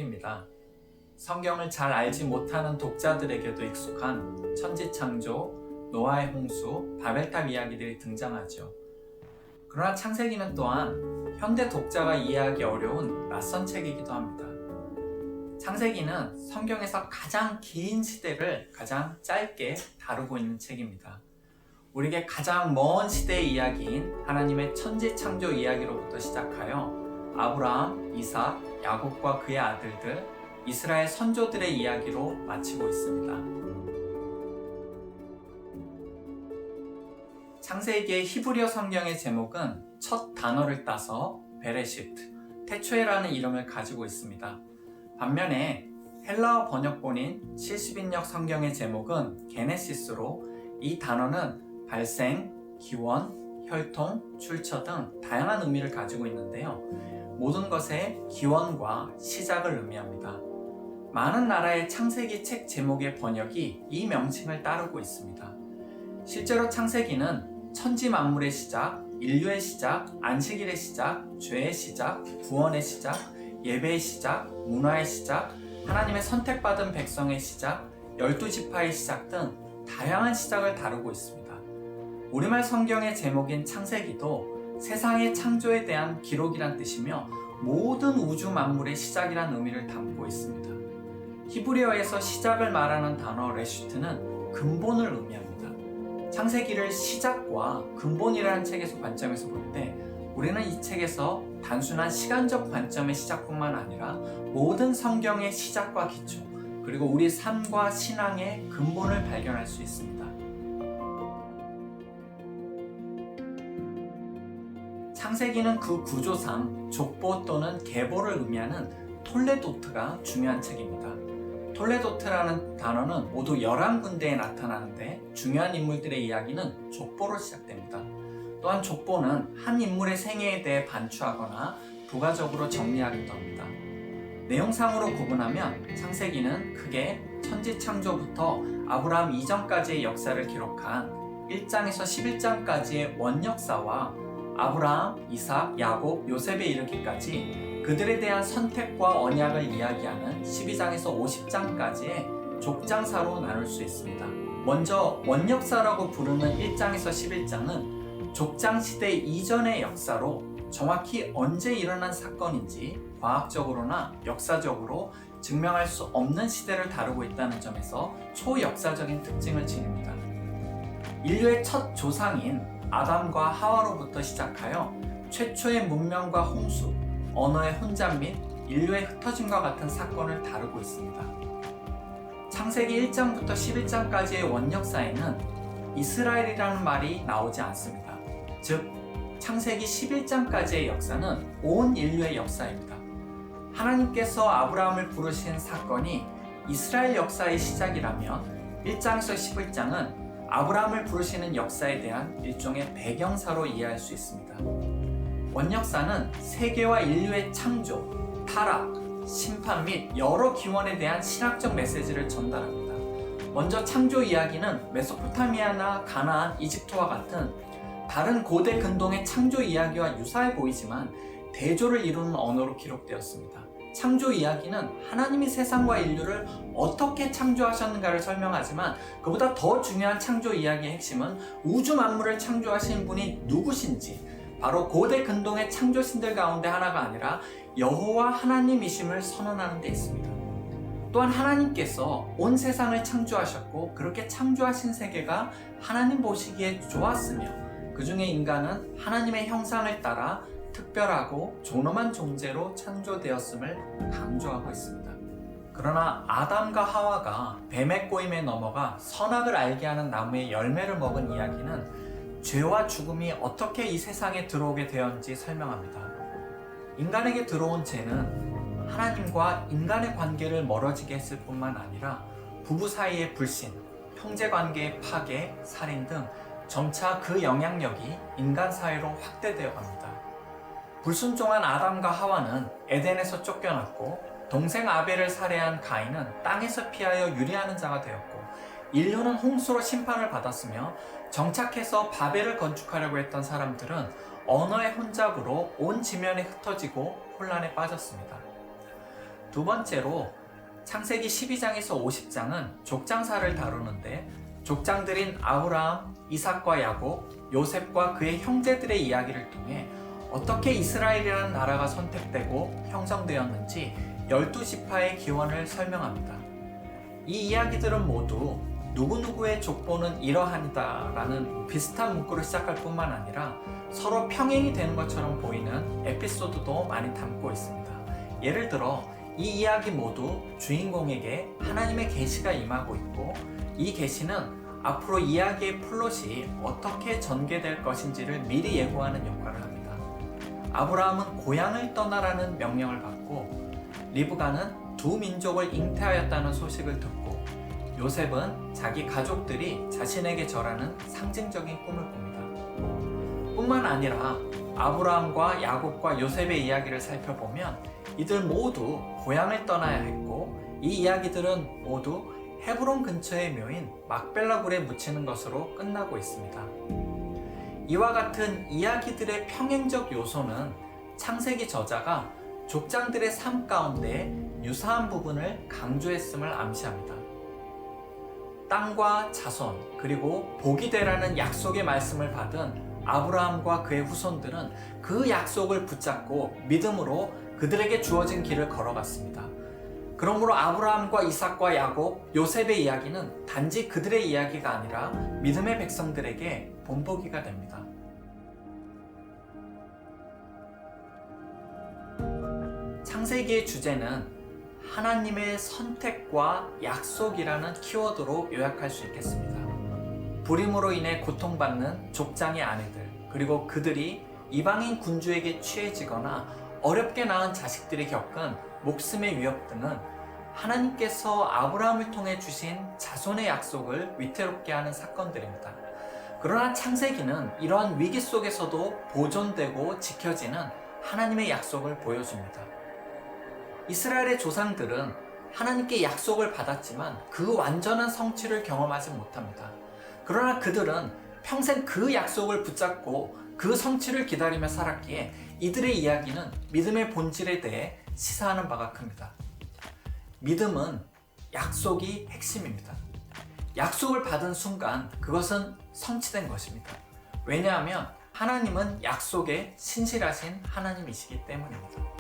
책입니다. 성경을 잘 알지 못하는 독자들에게도 익숙한 천지창조, 노아의 홍수, 바벨탑 이야기들이 등장하죠. 그러나 창세기는 또한 현대 독자가 이해하기 어려운 낯선 책이기도 합니다. 창세기는 성경에서 가장 긴 시대를 가장 짧게 다루고 있는 책입니다. 우리에게 가장 먼 시대의 이야기인 하나님의 천지창조 이야기로부터 시작하여 아브라함, 이삭, 야곱과 그의 아들들, 이스라엘 선조들의 이야기로 마치고 있습니다. 창세기의 히브리어 성경의 제목은 첫 단어를 따서 베레시트, 태초에라는 이름을 가지고 있습니다. 반면에 헬라어 번역본인 70인역 성경의 제목은 게네시스로 이 단어는 발생, 기원, 혈통, 출처 등 다양한 의미를 가지고 있는데요. 모든 것의 기원과 시작을 의미합니다. 많은 나라의 창세기 책 제목의 번역이 이 명칭을 따르고 있습니다. 실제로 창세기는 천지 만물의 시작, 인류의 시작, 안식일의 시작, 죄의 시작, 구원의 시작, 예배의 시작, 문화의 시작, 하나님의 선택받은 백성의 시작, 12지파의 시작 등 다양한 시작을 다루고 있습니다. 우리말 성경의 제목인 창세기도 세상의 창조에 대한 기록이란 뜻이며 모든 우주 만물의 시작이란 의미를 담고 있습니다. 히브리어에서 시작을 말하는 단어 레슈트는 근본을 의미합니다. 창세기를 시작과 근본이라는 책에서 관점에서 볼 때 우리는 이 책에서 단순한 시간적 관점의 시작뿐만 아니라 모든 성경의 시작과 기초, 그리고 우리 삶과 신앙의 근본을 발견할 수 있습니다. 창세기는 그 구조상 족보 또는 계보를 의미하는 톨레도트가 중요한 책입니다. 톨레도트라는 단어는 모두 11군데에 나타나는데 중요한 인물들의 이야기는 족보로 시작됩니다. 또한 족보는 한 인물의 생애에 대해 반추하거나 부가적으로 정리하기도 합니다. 내용상으로 구분하면 창세기는 크게 천지창조부터 아브라함 이전까지의 역사를 기록한 1장에서 11장까지의 원역사와 아브라함, 이삭, 야곱, 요셉에 이르기까지 그들에 대한 선택과 언약을 이야기하는 12장에서 50장까지의 족장사로 나눌 수 있습니다. 먼저 원역사라고 부르는 1장에서 11장은 족장시대 이전의 역사로 정확히 언제 일어난 사건인지 과학적으로나 역사적으로 증명할 수 없는 시대를 다루고 있다는 점에서 초역사적인 특징을 지닙니다. 인류의 첫 조상인 아담과 하와로부터 시작하여 최초의 문명과 홍수, 언어의 혼잡 및 인류의 흩어짐과 같은 사건을 다루고 있습니다. 창세기 1장부터 11장까지의 원역사에는 이스라엘이라는 말이 나오지 않습니다. 즉, 창세기 11장까지의 역사는 온 인류의 역사입니다. 하나님께서 아브라함을 부르신 사건이 이스라엘 역사의 시작이라면 1장에서 11장은 아브라함을 부르시는 역사에 대한 일종의 배경사로 이해할 수 있습니다. 원역사는 세계와 인류의 창조, 타락, 심판 및 여러 기원에 대한 신학적 메시지를 전달합니다. 먼저 창조 이야기는 메소포타미아나 가나안, 이집트와 같은 다른 고대 근동의 창조 이야기와 유사해 보이지만 대조를 이루는 언어로 기록되었습니다. 창조 이야기는 하나님이 세상과 인류를 어떻게 창조하셨는가를 설명하지만 그보다 더 중요한 창조 이야기의 핵심은 우주 만물을 창조하신 분이 누구신지, 바로 고대 근동의 창조신들 가운데 하나가 아니라 여호와 하나님이심을 선언하는 데 있습니다. 또한 하나님께서 온 세상을 창조하셨고 그렇게 창조하신 세계가 하나님 보시기에 좋았으며 그 중에 인간은 하나님의 형상을 따라 특별하고 존엄한 존재로 창조되었음을 강조하고 있습니다. 그러나 아담과 하와가 뱀의 꼬임에 넘어가 선악을 알게 하는 나무의 열매를 먹은 이야기는 죄와 죽음이 어떻게 이 세상에 들어오게 되었는지 설명합니다. 인간에게 들어온 죄는 하나님과 인간의 관계를 멀어지게 했을 뿐만 아니라 부부 사이의 불신, 형제관계의 파괴, 살인 등 점차 그 영향력이 인간 사회로 확대되어 갑니다. 불순종한 아담과 하와는 에덴에서 쫓겨났고 동생 아벨을 살해한 가인은 땅에서 피하여 유리하는 자가 되었고 인류는 홍수로 심판을 받았으며 정착해서 바벨을 건축하려고 했던 사람들은 언어의 혼잡으로 온 지면에 흩어지고 혼란에 빠졌습니다. 두 번째로 창세기 12장에서 50장은 족장사를 다루는데 족장들인 아브라함, 이삭과 야곱, 요셉과 그의 형제들의 이야기를 통해 어떻게 이스라엘이라는 나라가 선택되고 형성되었는지 12지파의 기원을 설명합니다. 이 이야기들은 모두 누구누구의 족보는 이러하니다 라는 비슷한 문구를 시작할 뿐만 아니라 서로 평행이 되는 것처럼 보이는 에피소드도 많이 담고 있습니다. 예를 들어 이 이야기 모두 주인공에게 하나님의 계시가 임하고 있고 이 계시는 앞으로 이야기의 플롯이 어떻게 전개될 것인지를 미리 예고하는 역할을 합니다. 아브라함은 고향을 떠나라는 명령을 받고 리브가는 두 민족을 잉태하였다는 소식을 듣고 요셉은 자기 가족들이 자신에게 절하는 상징적인 꿈을 꿉니다. 뿐만 아니라 아브라함과 야곱과 요셉의 이야기를 살펴보면 이들 모두 고향을 떠나야 했고 이 이야기들은 모두 헤브론 근처의 묘인 막벨라 굴에 묻히는 것으로 끝나고 있습니다. 이와 같은 이야기들의 평행적 요소는 창세기 저자가 족장들의 삶 가운데 유사한 부분을 강조했음을 암시합니다. 땅과 자손 그리고 복이 되라는 약속의 말씀을 받은 아브라함과 그의 후손들은 그 약속을 붙잡고 믿음으로 그들에게 주어진 길을 걸어갔습니다. 그러므로 아브라함과 이삭과 야곱, 요셉의 이야기는 단지 그들의 이야기가 아니라 믿음의 백성들에게 본보기가 됩니다. 창세기의 주제는 하나님의 선택과 약속이라는 키워드로 요약할 수 있겠습니다. 불임으로 인해 고통받는 족장의 아내들, 그리고 그들이 이방인 군주에게 취해지거나 어렵게 낳은 자식들이 겪은 목숨의 위협 등은 하나님께서 아브라함을 통해 주신 자손의 약속을 위태롭게 하는 사건들입니다. 그러나 창세기는 이러한 위기 속에서도 보존되고 지켜지는 하나님의 약속을 보여줍니다. 이스라엘의 조상들은 하나님께 약속을 받았지만 그 완전한 성취를 경험하지 못합니다. 그러나 그들은 평생 그 약속을 붙잡고 그 성취를 기다리며 살았기에 이들의 이야기는 믿음의 본질에 대해 시사하는 바가 큽니다. 믿음은 약속이 핵심입니다. 약속을 받은 순간 그것은 성취된 것입니다. 왜냐하면 하나님은 약속에 신실하신 하나님이시기 때문입니다.